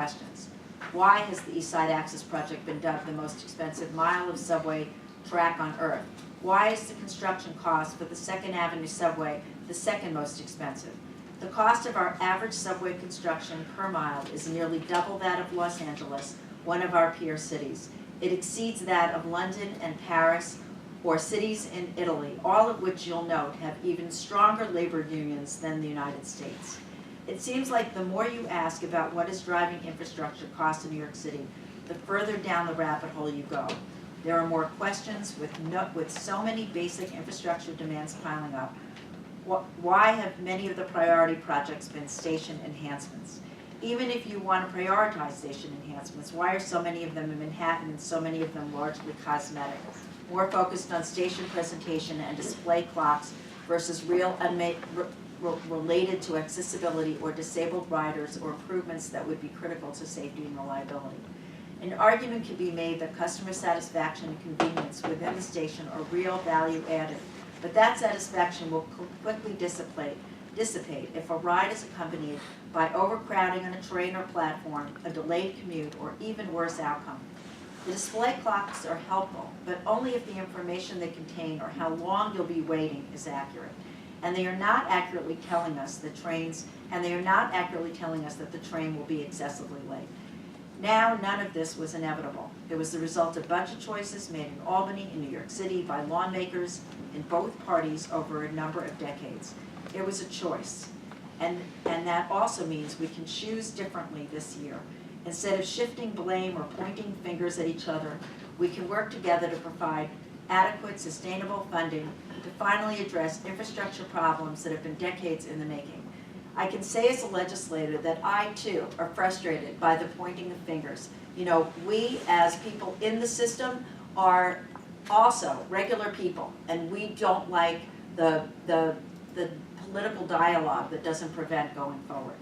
questions. Why has the East Side Access Project been dubbed the most expensive mile of subway track on Earth? Why is the construction cost for the 2nd Avenue subway the second most expensive? The cost of our average subway construction per mile is nearly double that of Los Angeles, one of our peer cities. It exceeds that of London and Paris, or cities in Italy, all of which you'll note have even stronger labor unions than the United States. It seems like the more you ask about what is driving infrastructure costs in New York City, the further down the rabbit hole you go. There are more questions with so many basic infrastructure demands piling up. Why have many of the priority projects been station enhancements? Even if you want to prioritize station enhancements, why are so many of them in Manhattan and so many of them largely cosmetic? More focused on station presentation and display clocks versus real related to accessibility or disabled riders or improvements that would be critical to safety and reliability. An argument can be made that customer satisfaction and convenience within the station are real value added, but that satisfaction will quickly dissipate if a ride is accompanied by overcrowding on a train or platform, a delayed commute, or even worse outcome. The display clocks are helpful, but only if the information they contain or how long you'll be waiting is accurate. And they are not accurately telling us that the train will be excessively late. Now, none of this was inevitable. It was the result of budget choices made in Albany and New York City by lawmakers in both parties over a number of decades. It was a choice. And that also means we can choose differently this year. Instead of shifting blame or pointing fingers at each other, we can work together to provide adequate, sustainable funding to finally address infrastructure problems that have been decades in the making. I can say as a legislator that I, too, are frustrated by the pointing of fingers. You know, we as people in the system are also regular people, and we don't like the political dialogue that doesn't prevent going forward.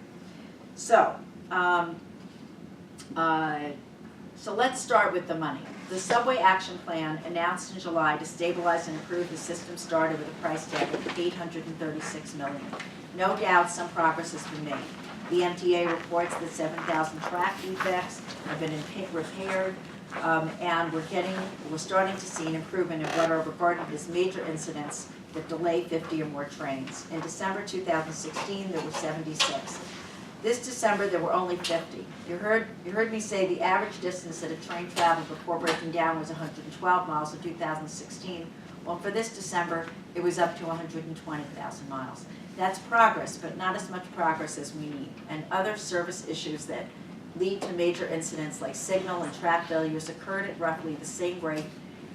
So let's start with the money. The Subway Action Plan announced in July to stabilize and improve the system started with a price tag of $836 million. No doubt some progress has been made. The MTA reports that 7,000 track defects have been repaired, and we're starting to see an improvement in what are regarded as major incidents that delay 50 or more trains. In December 2016, there were 76. This December, there were only 50. You heard me say the average distance that a train traveled before breaking down was 112 miles in 2016. Well, for this December, it was up to 120,000 miles. That's progress, but not as much progress as we need. And other service issues that lead to major incidents like signal and track failures occurred at roughly the same rate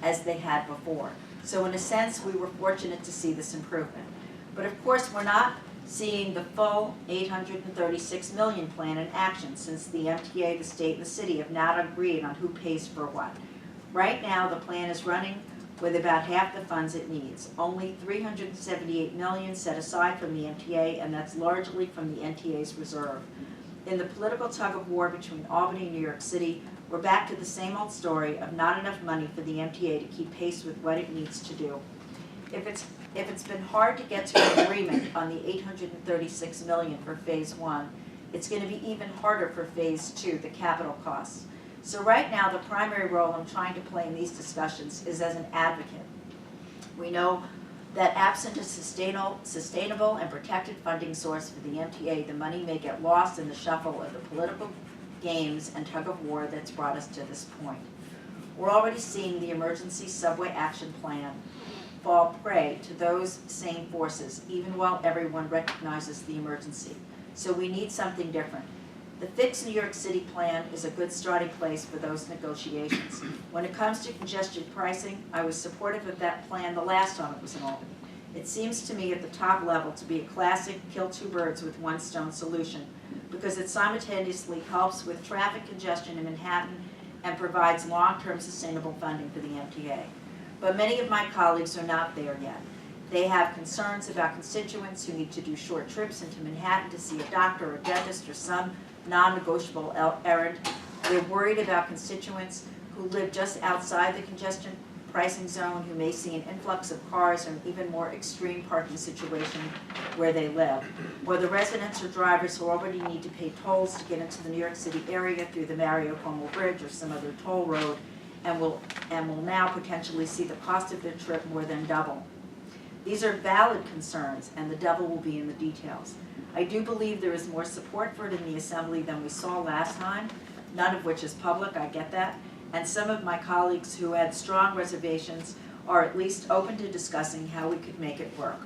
as they had before. So in a sense, we were fortunate to see this improvement. But of course, we're not seeing the full $836 million plan in action since the MTA, the state, and the city have not agreed on who pays for what. Right now, the plan is running with about half the funds it needs. Only $378 million set aside from the MTA, and that's largely from the MTA's reserve. In the political tug-of-war between Albany and New York City, we're back to the same old story of not enough money for the MTA to keep pace with what it needs to do. If it's been hard to get to an agreement on the $836 million for Phase 1, it's going to be even harder for Phase 2, the capital costs. So right now, the primary role I'm trying to play in these discussions is as an advocate. We know that absent a sustainable and protected funding source for the MTA, the money may get lost in the shuffle of the political games and tug-of-war that's brought us to this point. We're already seeing the Emergency Subway Action Plan fall prey to those same forces, even while everyone recognizes the emergency. So we need something different. The Fix New York City plan is a good starting place for those negotiations. When it comes to congestion pricing, I was supportive of that plan the last time it was in Albany. It seems to me at the top level to be a classic kill two birds with one stone solution because it simultaneously helps with traffic congestion in Manhattan and provides long-term sustainable funding for the MTA. But many of my colleagues are not there yet. They have concerns about constituents who need to do short trips into Manhattan to see a doctor or a dentist or some non-negotiable errand. They're worried about constituents who live just outside the congestion pricing zone who may see an influx of cars or an even more extreme parking situation where they live, or the residents or drivers who already need to pay tolls to get into the New York City area through the Mario Cuomo Bridge or some other toll road, and will now potentially see the cost of their trip more than double. These are valid concerns, and the devil will be in the details. I do believe there is more support for it in the Assembly than we saw last time, none of which is public, I get that, and some of my colleagues who had strong reservations are at least open to discussing how we could make it work.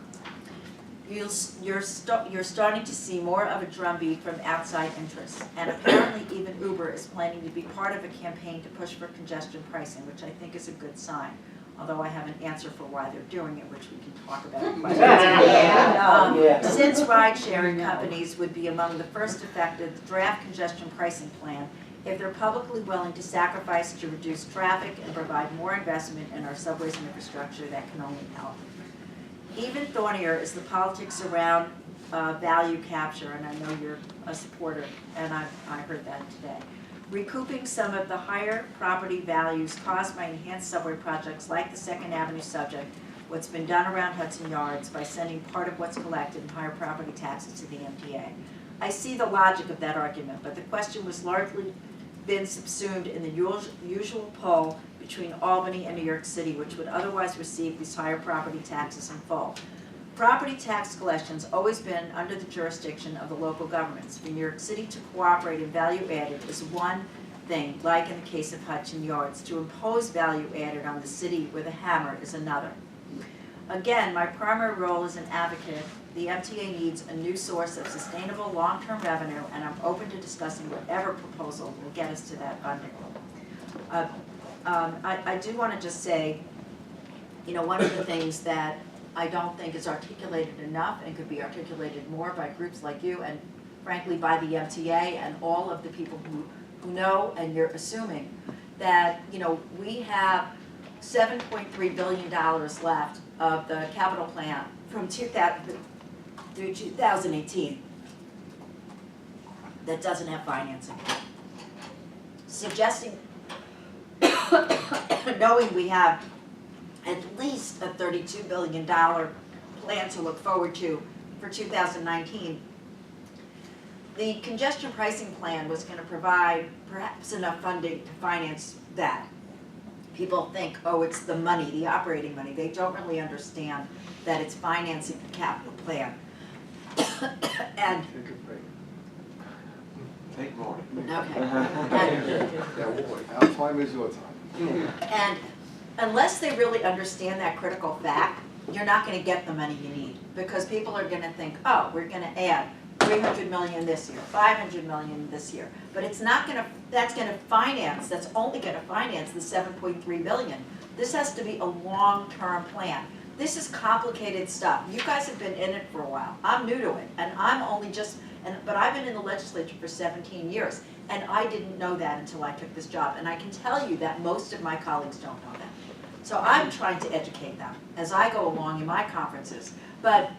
You're starting to see more of a drumbeat from outside interests, and apparently even Uber is planning to be part of a campaign to push for congestion pricing, which I think is a good sign, although I have an answer for why they're doing it, which we can talk about in questions. Since ride-sharing companies would be among the first affected, the draft congestion pricing plan, if they're publicly willing to sacrifice to reduce traffic and provide more investment in our subways and infrastructure, that can only help. Even thornier is the politics around value capture, and I know you're a supporter, and I heard that today. Recouping some of the higher property values caused by enhanced subway projects like the 2nd Avenue subject, what's been done around Hudson Yards by sending part of what's collected in higher property taxes to the MTA. I see the logic of that argument, but the question was largely been subsumed in the usual pull between Albany and New York City, which would otherwise receive these higher property taxes in full. Property tax collection's always been under the jurisdiction of the local governments. For New York City to cooperate in value added is one thing, like in the case of Hudson Yards. To impose value added on the city with a hammer is another. Again, my primary role as an advocate, the MTA needs a new source of sustainable long-term revenue, and I'm open to discussing whatever proposal will get us to that funding. I do want to just say, you know, one of the things that I don't think is articulated enough and could be articulated more by groups like you and frankly by the MTA and all of the people who know, and you're assuming that, you know, we have $7.3 billion left of the capital plan from 2000 through 2018 that doesn't have financing. Suggesting, knowing we have at least a $32 billion plan to look forward to for 2019, the congestion pricing plan was going to provide perhaps enough funding to finance that. People think, oh, it's the money, the operating money. They don't really understand that it's financing the capital plan. And take more. okay. Our time is your time. And unless they really understand that critical fact, you're not going to get the money you need, because people are going to think, oh, we're going to add 300 million this year, 500 million this year, but it's not going to, that's only going to finance the 7.3 billion. This has to be a long-term plan. This is complicated stuff. You guys have been in it for a while. I'm new to it, and I'm only just, but I've been in the legislature for 17 years, and I didn't know that until I took this job, and I can tell you that most of my colleagues don't know that. So I'm trying to educate them as I go along in my conferences. But,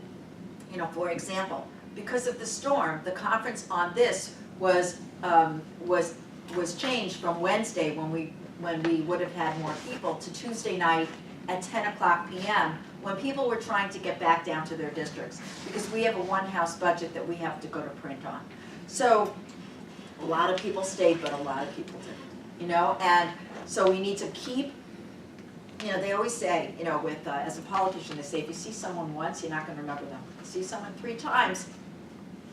you know, for example, because of the storm, the conference on this was changed from Wednesday when we would have had more people to Tuesday night at 10 o'clock p.m. when people were trying to get back down to their districts, because we have a one-house budget that we have to go to print on. So a lot of people stayed, but a lot of people didn't, you know, and so we need to keep, you know, they always say, you know, with as a politician, they say if you see someone once, you're not going to remember them. If you see someone 3 times,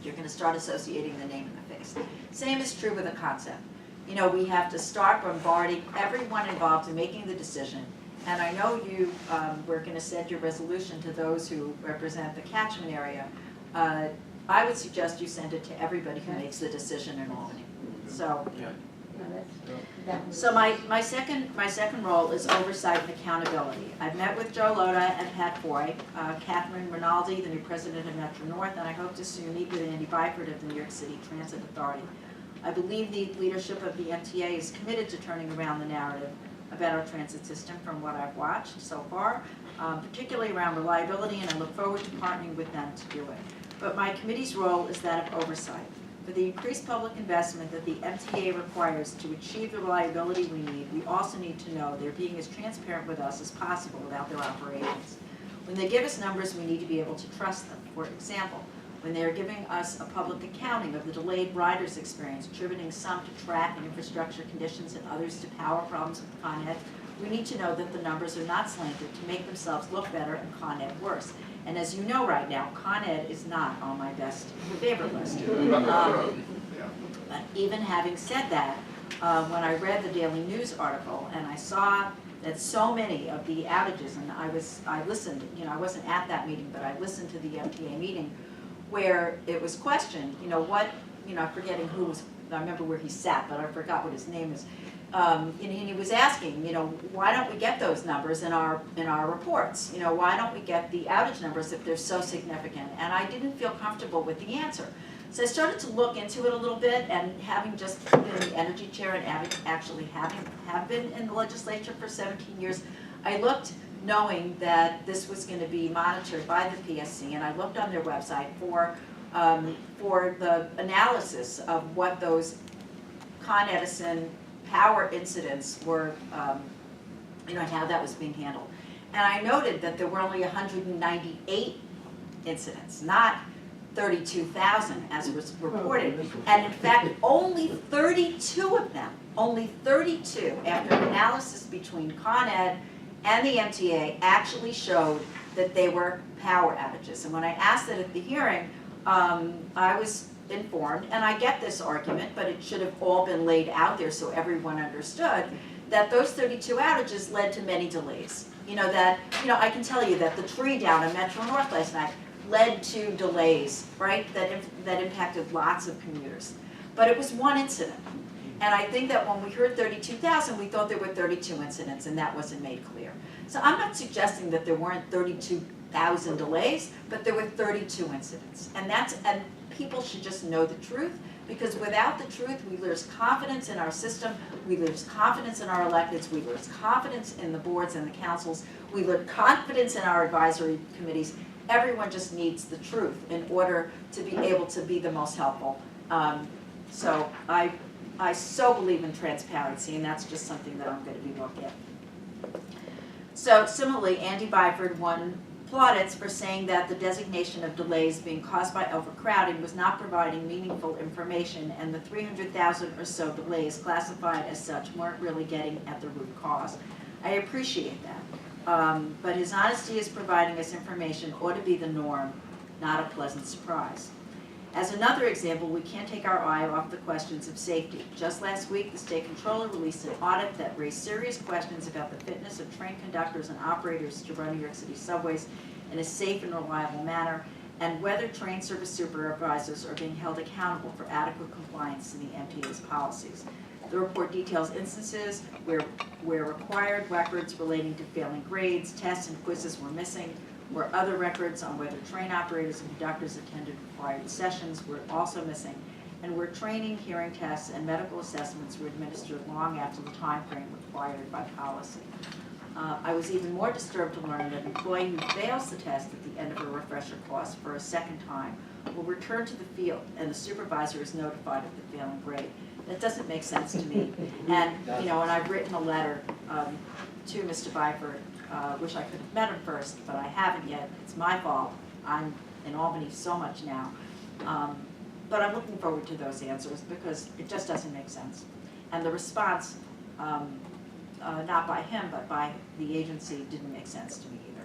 you're going to start associating the name and the face. Same is true with a concept. You know, we have to start bombarding everyone involved in making the decision. And I know you were going to send your resolution to those who represent the catchment area. I would suggest you send it to everybody who makes the decision in Albany. So. Yeah. So my second role is oversight and accountability. I've met with Joe Loda and Pat Foy, Catherine Rinaldi, the new president of Metro North, and I hope to soon meet with Andy Byford of the New York City Transit Authority. I believe the leadership of the MTA is committed to turning around the narrative about our transit system from what I've watched so far, particularly around reliability, and I look forward to partnering with them to do it. But my committee's role is that of oversight. For the increased public investment that the MTA requires to achieve the reliability we need, we also need to know they're being as transparent with us as possible about their operations. When they give us numbers, we need to be able to trust them. For example, when they are giving us a public accounting of the delayed riders experience, attributing some to track and infrastructure conditions and others to power problems with Con Ed, we need to know that the numbers are not slanted to make themselves look better and Con Ed worse. And as you know right now, Con Ed is not on my best favorite list. But even having said that, when I read the Daily News article and I saw that so many of the outages, and I listened, you know, I wasn't at that meeting, but I listened to the MTA meeting where it was questioned, you know, what, you know, I'm forgetting who was, I remember where he sat, but I forgot what his name is. And he was asking, you know, why don't we get those numbers in our reports? You know, why don't we get the outage numbers if they're so significant? And I didn't feel comfortable with the answer. So I started to look into it a little bit, and having just been the energy chair and actually have been in the legislature for 17 years, I looked knowing that this was going to be monitored by the PSC, and I looked on their website for the analysis of what those Con Edison power incidents were, you know, and how that was being handled. And I noted that there were only 198 incidents, not 32,000 as was reported. And in fact, only 32 of them, only 32, after an analysis between Con Ed and the MTA, actually showed that they were power outages. And when I asked it at the hearing, I was informed, and I get this argument, but it should have all been laid out there so everyone understood, that those 32 outages led to many delays. You know, I can tell you that the tree down in Metro North last night led to delays, right, that impacted lots of commuters. But it was one incident. And I think that when we heard 32,000, we thought there were 32 incidents, and that wasn't made clear. So I'm not suggesting that there weren't 32,000 delays, but there were 32 incidents. And people should just know the truth, because without the truth, we lose confidence in our system, we lose confidence in our electeds, we lose confidence in the boards and the councils, we lose confidence in our advisory committees. Everyone just needs the truth in order to be able to be the most helpful. So I so believe in transparency, and that's just something that I'm going to be looking at. So similarly, Andy Byford won plaudits for saying that the designation of delays being caused by overcrowding was not providing meaningful information, and the 300,000 or so delays classified as such weren't really getting at the root cause. I appreciate that, but his honesty as providing us information ought to be the norm, not a pleasant surprise. As another example, we can't take our eye off the questions of safety. Just last week, the state controller released an audit that raised serious questions about the fitness of train conductors and operators to run New York City subways in a safe and reliable manner, and whether train service supervisors are being held accountable for adequate compliance to the MTA's policies. The report details instances where required records relating to failing grades, tests, and quizzes were missing, where other records on whether train operators and conductors attended required sessions were also missing, and where training, hearing tests, and medical assessments were administered long after the time frame required by policy. I was even more disturbed to learn that an employee who fails the test at the end of a refresher course for a second time will return to the field, and the supervisor is notified of the failing grade. That doesn't make sense to me. And, you know, and I've written a letter to Mr. Byford. Wish I could have met him first, but I haven't yet. It's my fault. I'm in Albany so much now. But I'm looking forward to those answers because it just doesn't make sense. And the response, not by him, but by the agency, didn't make sense to me either.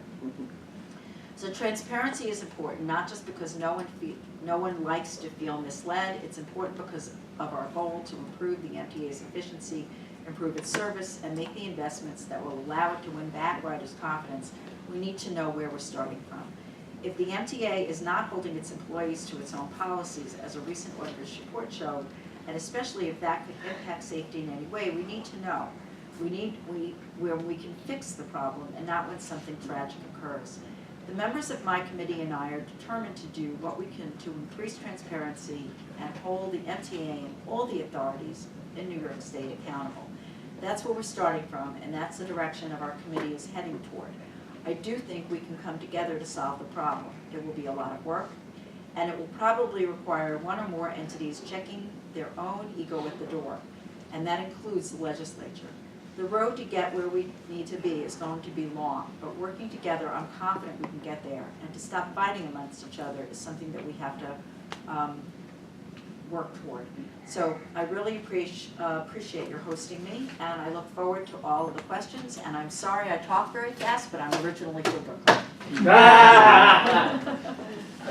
So transparency is important, not just because no one likes to feel misled. It's important because of our goal to improve the MTA's efficiency, improve its service, and make the investments that will allow it to win back riders' confidence. We need to know where we're starting from. If the MTA is not holding its employees to its own policies, as a recent auditor's report showed, and especially if that could impact safety in any way, we need to know. Where we can fix the problem and not when something tragic occurs. The members of my committee and I are determined to do what we can to increase transparency and hold the MTA and all the authorities in New York State accountable. That's where we're starting from, and that's the direction of our committee is heading toward. I do think we can come together to solve the problem. It will be a lot of work, and it will probably require one or more entities checking their own ego at the door, and that includes the legislature. The road to get where we need to be is going to be long, but working together, I'm confident we can get there, and to stop fighting amongst each other is something that we have to work toward. So I really appreciate your hosting me, and I look forward to all of the questions, and I'm sorry I talk very fast, but I'm originally Google.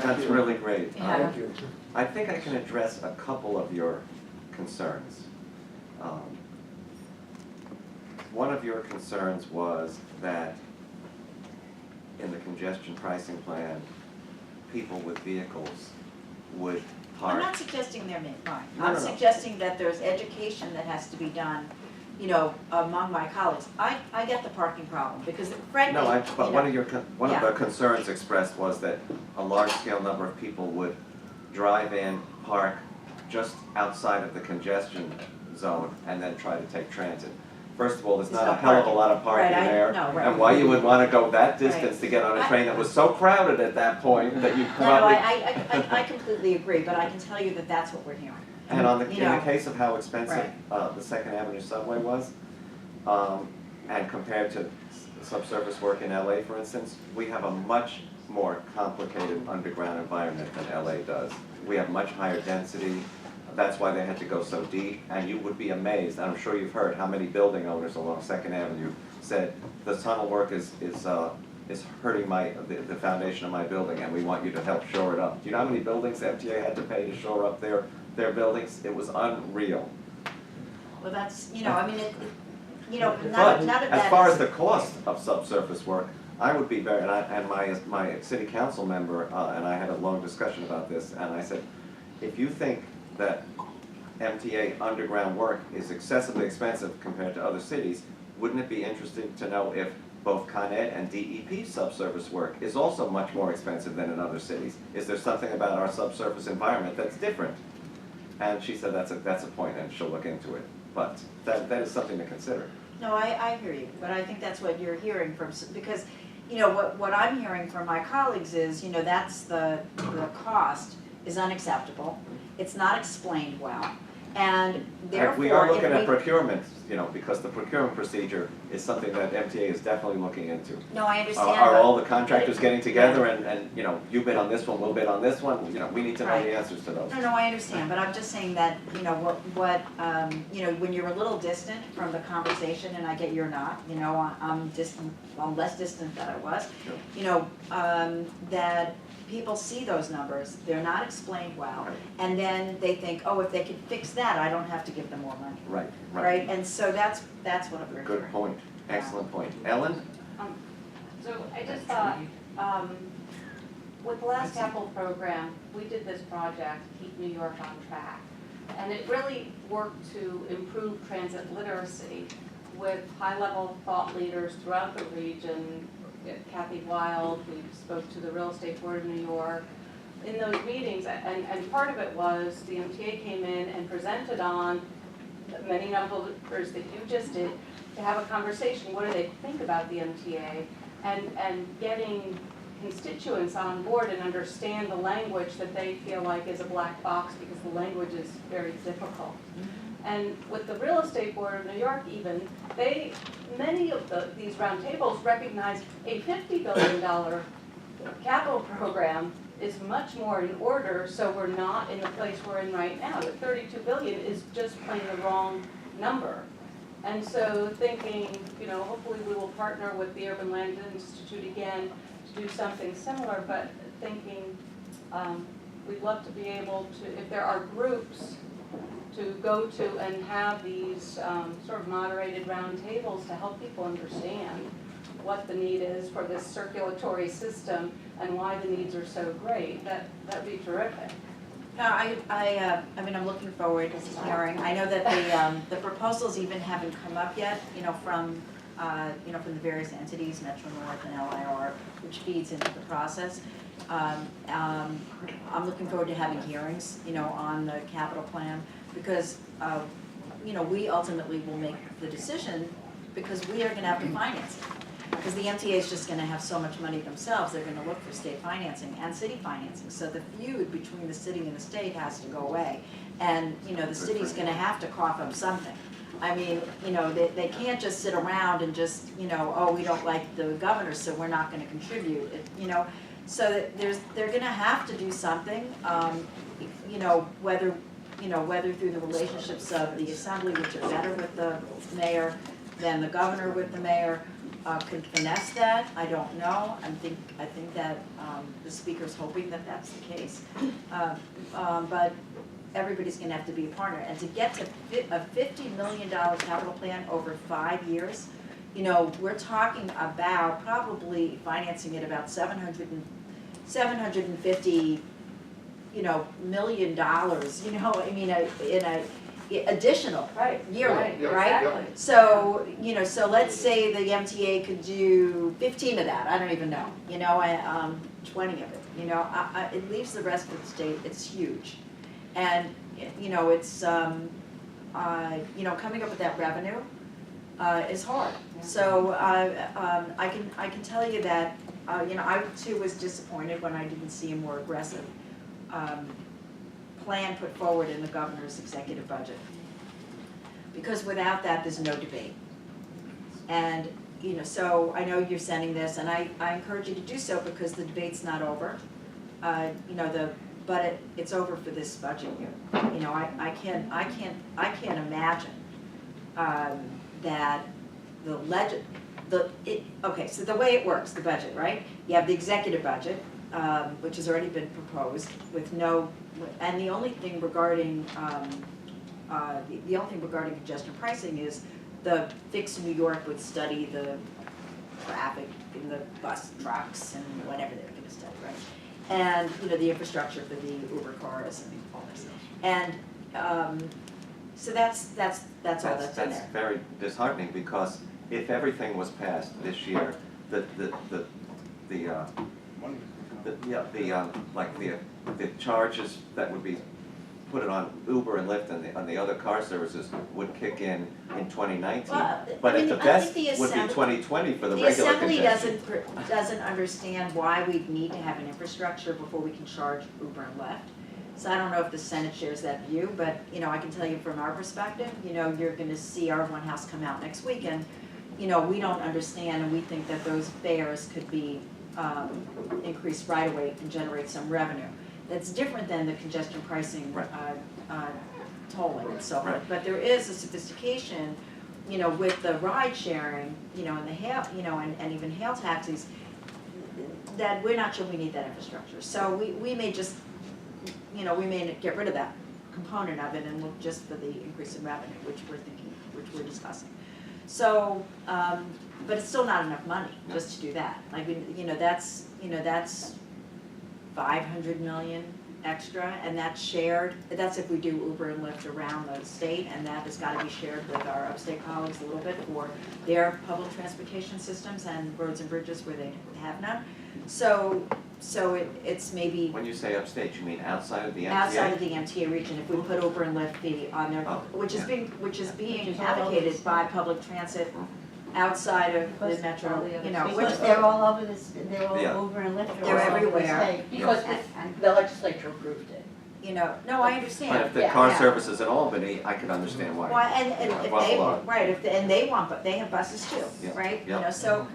That's really great. Yeah. Thank you. I think I can address a couple of your concerns. One of your concerns was that in the congestion pricing plan, people with vehicles would I'm park. not suggesting they're fine. No, I'm no, no. suggesting that there's education that has to be done, you know, among my colleagues. I get the parking problem, because frankly, No, but you one know, of your, one of Yeah. the concerns expressed was that a large-scale number of people would drive in, park just outside of the congestion zone, and then try to take transit. First of all, there's There's not no a hell of a parking. lot of parking Right, there. no, right. And why you would want to go that distance Right. to get on a train that was so crowded at that point that you No, probably. I completely agree, but I can tell you that that's what we're hearing. And on the, You in the know, case of how expensive Right. the Second Avenue subway was, and compared to subsurface work in LA, for instance, we have a much more complicated underground environment than LA does. We have much higher density. That's why they had to go so deep, and you would be amazed, and I'm sure you've heard how many building owners along Second Avenue said, the tunnel work is hurting the foundation of my building, and we want you to help shore it up. Do you know how many buildings the MTA had to pay to shore up their buildings? It was unreal. Well, that's, you know, I mean, you know, But none of that as far is- as the cost of subsurface work, I would be very, and my city council member and I had a long discussion about this, and I said, if you think that MTA underground work is excessively expensive compared to other cities, wouldn't it be interesting to know if both Con Ed and DEP subsurface work is also much more expensive than in other cities? Is there something about our subsurface environment that's different? And she said that's a point, and she'll look into it. But that is something to consider. No, I hear you, but I think that's what you're hearing from, because, you know, what I'm hearing from my colleagues is, you know, that's the cost is unacceptable. It's not explained well, and therefore, We are looking if at we- procurement, you know, because the procurement procedure is something that MTA is definitely looking into. No, I understand. Are but- all the contractors getting together and, you know, you bid on this one, we'll bid on this one? You know, we need to know Right. the answers to those. No, I understand, but I'm just saying that, you know, you know, when you're a little distant from the conversation, and I get you're not, you know, I'm distant, well, less distant than I was, Sure. you know, that people see those numbers, they're not explained well, Right. and then they think, oh, if they can fix that, I don't have to give them more money. Right, Right, and so that's what we're Good hearing. point, excellent point. Ellen? So I just thought, with the last capital program, we did this project, Keep New York on Track. And it really worked to improve transit literacy with high-level thought leaders throughout the region. Kathy Wild, we spoke to the Real Estate Board of New York. In those meetings, and part of it was the MTA came in and presented on many numbers that you just did, to have a conversation, what do they think about the MTA, and getting constituents on board and understand the language that they feel like is a black box because the language is very difficult. And with the Real Estate Board of New York even, many of these roundtables recognize a $50 billion capital program is much more in order, so we're not in the place we're in right now. The $32 billion is just plain the wrong number. And so thinking, you know, hopefully we will partner with the Urban Land Institute again to do something similar, but thinking we'd love to be able to, if there are groups to go to and have these sort of moderated roundtables to help people understand what the need is for this circulatory system and why the needs are so great, that'd be terrific. No, I mean, I'm looking forward to hearing. I know that the proposals even haven't come up yet, you know, from the various entities, Metro North and LIR, which feeds into the process. I'm looking forward to having hearings, you know, on the capital plan, because, you know, we ultimately will make the decision because we are going to have to finance it. because the MTA is just gonna have so much money themselves, they're gonna look for state financing and city financing. So the feud between the city and the state has to go away. And, you know, the city's gonna have to cough up something. I mean, you know, they can't just sit around and just, you know, oh, we don't like the governor, so we're not gonna contribute, you know. So that they're gonna have to do something, you know, whether through the relationships of the assembly, which are better with the mayor than the governor with the mayor, can finesse that, I don't know. I think that the speaker's hoping that that's the case. But everybody's gonna have to be a partner. And to get to a $50 million capital plan over 5 years, you know, we're talking about probably financing it about $750 million, you know, I mean, in a additional yearly, right? Exactly. So, you know, so let's say the MTA could do 15 of that, I don't even know, you know, 20 of it, you know, it leaves the rest of the state, it's huge. And, you know, it's, you know, coming up with that revenue is hard. So I can tell you that, you know, I too was disappointed when I didn't see a more aggressive plan put forward in the governor's executive budget. Because without that, there's no debate. And, you know, so I know you're sending this, and I encourage you to do so because the debate's not over. You know, but it's over for this budget year. You know, I can't imagine that okay, so the way it works, the budget, right? You have the executive budget, which has already been proposed with and the only thing regarding congestion pricing is the Fix New York would study the traffic in the bus trucks and whatever they're going to study, right? And, you know, the infrastructure for the Uber cars and all this. And so that's all that's in there. That's very disheartening, because if everything was passed this year, the charges that would be put on Uber and Lyft and on the other car services would kick in 2019. Well, But I mean, at the I best think the would be Assembly- 2020 for the The regular Assembly congestion. doesn't understand why we need to have an infrastructure before we can charge Uber and Lyft. So I don't know if the Senate shares that view, but, you know, I can tell you from our perspective, you know, you're gonna see our One House come out next week, and, you know, we don't understand, and we think that those fares could be increased right away and generate some revenue. That's different than the congestion pricing, Right. tolling and so forth. Right. But there is a sophistication, you know, with the ride sharing, you know, and the hail, you know, and even hail taxis, that we're not sure we need that infrastructure. So we may just, you know, we may get rid of that component of it and look just for the increase in revenue, which we're discussing. So, but it's still not enough money just to do that. Like, you know, that's 500 million extra, and that's shared. That's if we do Uber and Lyft around the state, and that has got to be shared with our upstate colleagues a little bit for their public transportation systems and roads and bridges where they have none. So it's maybe When you say upstate, you mean outside of the MTA? outside of the MTA region, if we put Uber and Lyft fee on there, Oh, which is yeah. being Which is all advocated over. by public transit outside of the Because metro, all the other you know, states which Because they're all over this, they're all Yeah. over and left. They're everywhere. Because the legislature approved it. you know, no, I But understand. if the Yeah, car yeah. services in Albany, I could understand why. Why, and if they, Buffalo. right, and they want, but they have buses too, Yeah, right? You yeah. know, so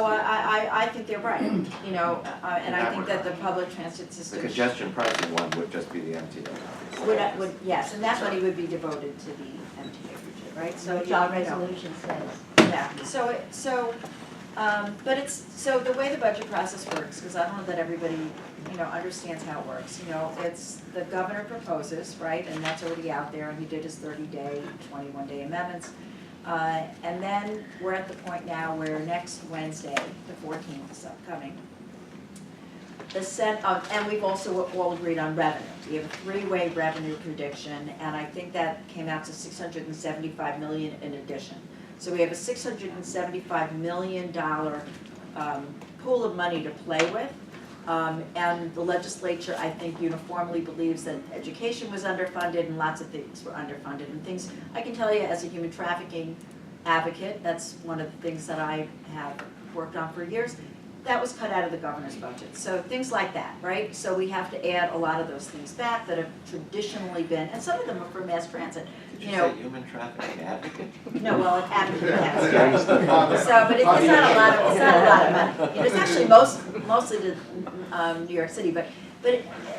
I think they're right, you know, and I think that the public transit The system congestion pricing one would just be the MTA. would, yes, and that money would be devoted to the MTA region, right? So, Which you our know, resolution says. yeah, but it's, so the way the budget process works, because I don't know that everybody, you know, understands how it works, you know, it's, the governor proposes, right, and that's already out there, and he did his 30-day, 21-day amendments. And then we're at the point now where next Wednesday, the 14th is upcoming, and we've also all agreed on revenue. We have a three-way revenue prediction, and I think that came out to $675 million in addition. So we have a $675 million pool of money to play with. And the legislature, I think, uniformly believes that education was underfunded and lots of things were underfunded. And things, I can tell you as a human trafficking advocate, that's one of the things that I have worked on for years, that was cut out of the governor's budget. So things like that, right? So we have to add a lot of those things back that have traditionally been, and some of them are for mass transit, Did you you know. say human trafficking advocate? No, well, it happened, Yeah, yes, right. So, but it's not a lot of, it's not a lot of money. You know, it's actually mostly to New York City, but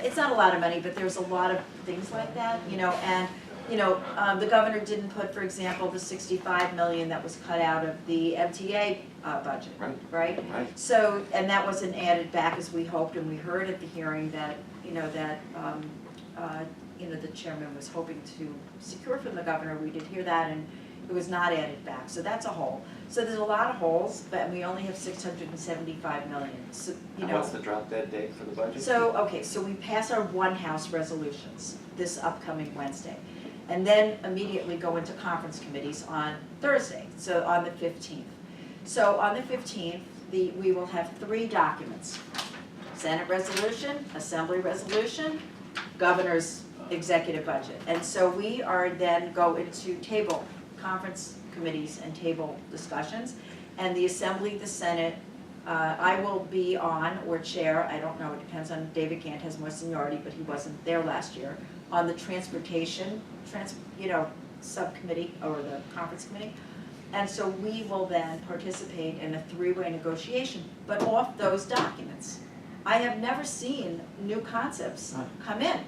it's not a lot of money, but there's a lot of things like that, you know, and, you know, the governor didn't put, for example, the 65 million that was cut out of the MTA budget, Right. right? Right. So, and that wasn't added back as we hoped, and we heard at the hearing that, you know, the chairman was hoping to secure from the governor. We did hear that, and it was not added back, so that's a hole. So there's a lot of holes, but we only have 675 million, so, you And know. what's the drop dead date for the budget? So, okay, so we pass our one-house resolutions this upcoming Wednesday, and then immediately go into conference committees on Thursday, so on the 15th. So on the 15th, we will have 3 documents: Senate resolution, Assembly resolution, Governor's executive budget. And so we are then go into table conference committees and table discussions, and the Assembly, the Senate, I will be on or chair, I don't know, it depends on, David Gant has more seniority, but he wasn't there last year, on the transportation, subcommittee or the conference committee. And so we will then participate in a 3-way negotiation, but off those documents. I have never seen new concepts come in.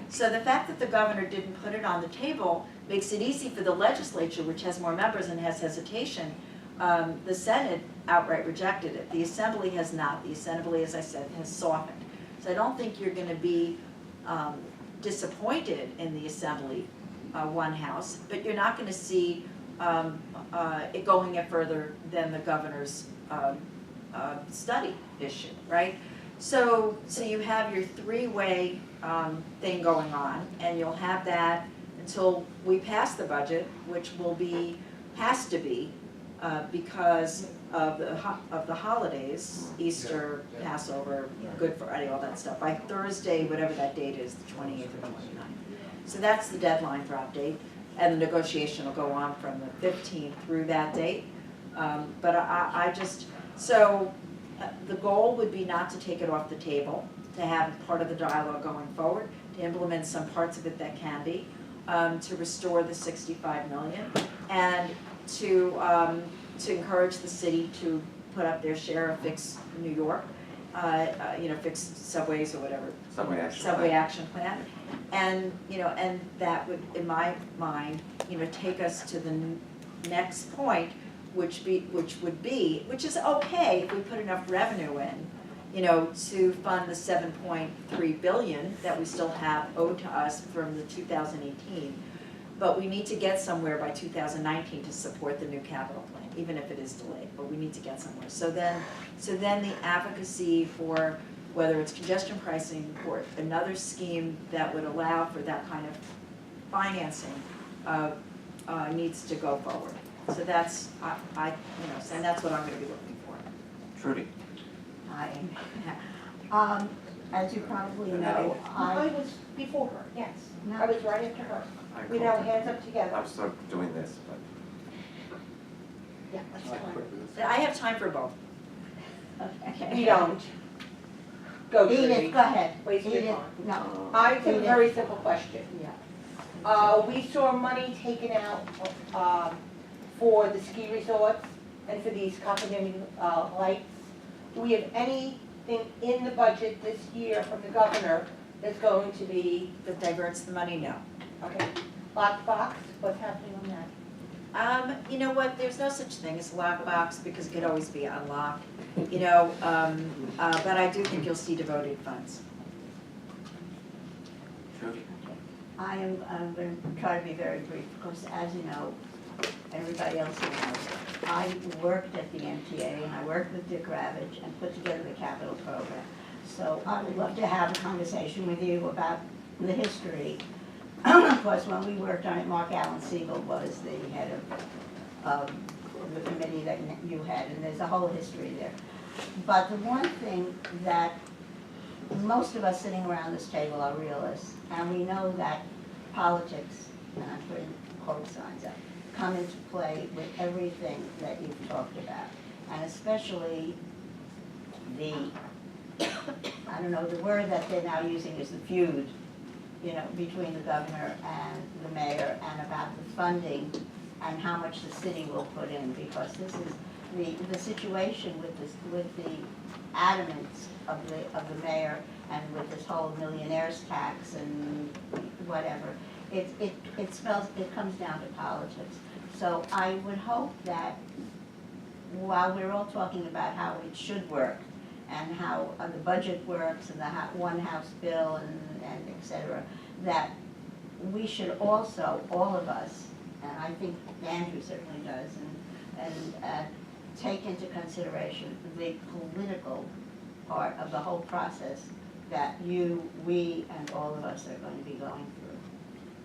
So the fact that the governor didn't put it on the table makes it easy for the legislature, which has more members and has hesitation. The Senate outright rejected it. The Assembly has not. The Assembly, as I said, has softened. So I don't think you're going to be disappointed in the Assembly, one house, but you're not going to see it going any further than the governor's study issue, right? So you have your 3-way thing going on, and you'll have that until we pass the budget, which has to be because of the holidays, Easter, Passover, Good Friday, all that stuff. By Thursday, whatever that date is, the 28th or 29th. So that's the deadline drop date, and the negotiation will go on from the 15th through that date. But the goal would be not to take it off the table, to have part of the dialogue going forward, to implement some parts of it that can be, to restore the 65 million, and to encourage the city to put up their share of Fix New York, fix subways or whatever. Subway action plan. And, and that would, in my mind, take us to the next point, which is okay if we put enough revenue in, to fund the 7.3 billion that we still have owed to us from the 2018. But we need to get somewhere by 2019 to support the new capital plan, even if it is delayed, but we need to get somewhere. So then the advocacy for whether it's congestion pricing or another scheme that would allow for that kind of financing needs to go forward. So that's, and that's what I'm gonna be looking for. Trudy. As you probably And know, I was before her, yes. I was right after her. We'd have our hands up together. I'm still doing this, but. Yeah, that's fine. I have time for both. You don't. Go, Edith, Judy. go ahead. Waste your Edith, time. no. I have a very simple question. Yeah. We saw money taken out for the ski resorts and for these cockamamie lights. Do we have anything in the budget this year from the governor that's going to be, That diverts the money, no. okay, locked box? What's happening on that? You know what, there's no such thing as a lockbox because it could always be unlocked, but I do think you'll see devoted funds. Trudy. I'm going to try to be very brief because, as you know, everybody else here knows, I worked at the MTA and I worked with Dick Ravage and put together the capital program. So I would love to have a conversation with you about the history. Of course, when we worked on it, Mark Allen Siegel was the head of the committee that you had, and there's a whole history there. But the one thing that most of us sitting around this table are realists, and we know that politics, and I'm putting quote signs up, come into play with everything that you've talked about. and especially the, I don't know, the word that they're now using is the feud, you know, between the governor and the mayor, and about the funding and how much the city will put in, because this is the situation with this, with the adamance of the mayor and with this whole millionaires tax and whatever. It smells, it comes down to politics. So I would hope that while we're all talking about how it should work and how the budget works and the one House bill and et cetera, that we should also, all of us, and I think Andrew certainly does, and take into consideration the political part of the whole process that you, we, and all of us are going to be going through.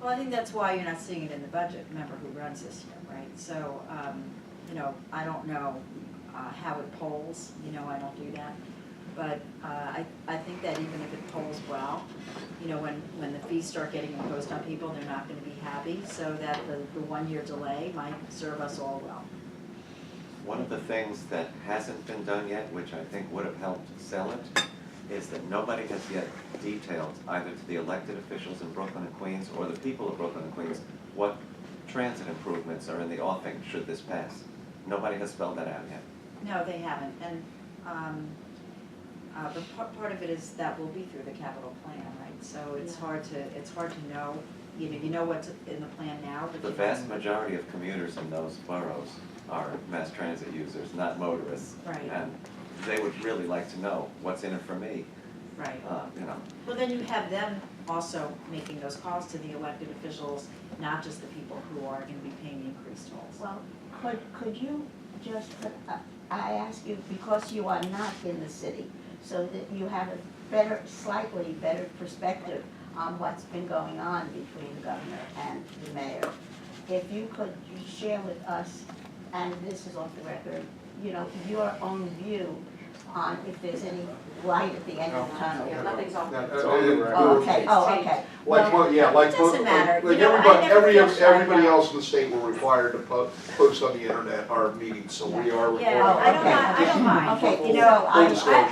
Well, I think that's why you're not seeing it in the budget. Remember who runs this year, right? So, you know, I don't know how it polls, you know, I don't do that. But I think that even if it polls well, you know, when the fees start getting imposed on people, they're not going to be happy. So that the 1 year delay might serve us all well. One of the things that hasn't been done yet, which I think would have helped sell it, is that nobody has yet detailed, either to the elected officials in Brooklyn and Queens or the people of Brooklyn and Queens, what transit improvements are in the offing should this pass. Nobody has spelled that out yet. No, they haven't. And but part of it is that will be through the capital plan, right? So it's hard to know. You know what's in the plan now, but The vast majority of commuters in those boroughs are mass transit users, not motorists. Right. And they would really like to know what's in it for me, right. you know. Well, then you have them also making those calls to the elected officials, not just the people who are going to be paying the increased tolls. Well, could you just, I ask you, because you are not in the city, so that you have a better, slightly better perspective on what's been going on between the governor and the mayor, if you could share with us, and this is off the record, you know, your own view on if there's any light at the end of the tunnel. Yeah, nothing's off. Oh, okay, oh, okay. Like, Well, yeah, like, it doesn't matter. like You know, I never feel shy everybody about- else in the state were required to post on the internet our meetings, so we are recording. Yeah, I don't okay. mind, I don't mind. Okay, You know, so Full I, disclosure.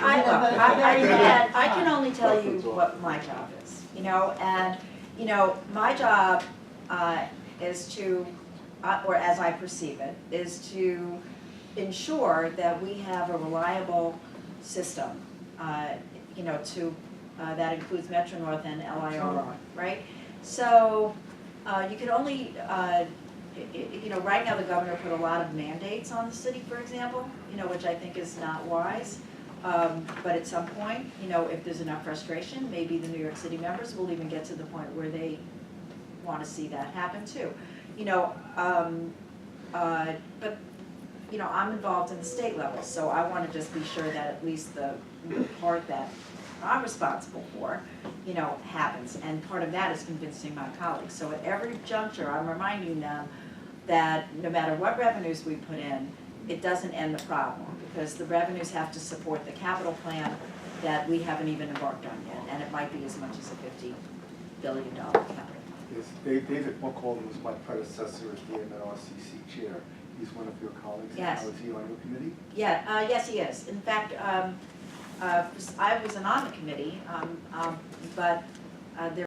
I can only tell you what my job is, you know, and, you know, my job is to, or as I perceive it, is to ensure that we have a reliable system, you know, that includes Metro North and LIRR, right? So you can only, you know, right now the governor put a lot of mandates on the city, for example, you know, which I think is not wise. But at some point, you know, if there's enough frustration, maybe the New York City members will even get to the point where they want to see that happen too. You know, but, you know, I'm involved in the state level, so I want to just be sure that at least the part that I'm responsible for, you know, happens. And part of that is convincing my colleagues. So at every juncture, I'm reminding them that no matter what revenues we put in, it doesn't end the problem, because the revenues have to support the capital plan that we haven't even embarked on yet, and it might be as much as a $50 billion capital plan. Yes, David McCall was my predecessor as the MNRCC chair. He's one of your colleagues. Yes. Now, is he on your committee? Yeah, yes, he is. In fact, I wasn't on the committee, but there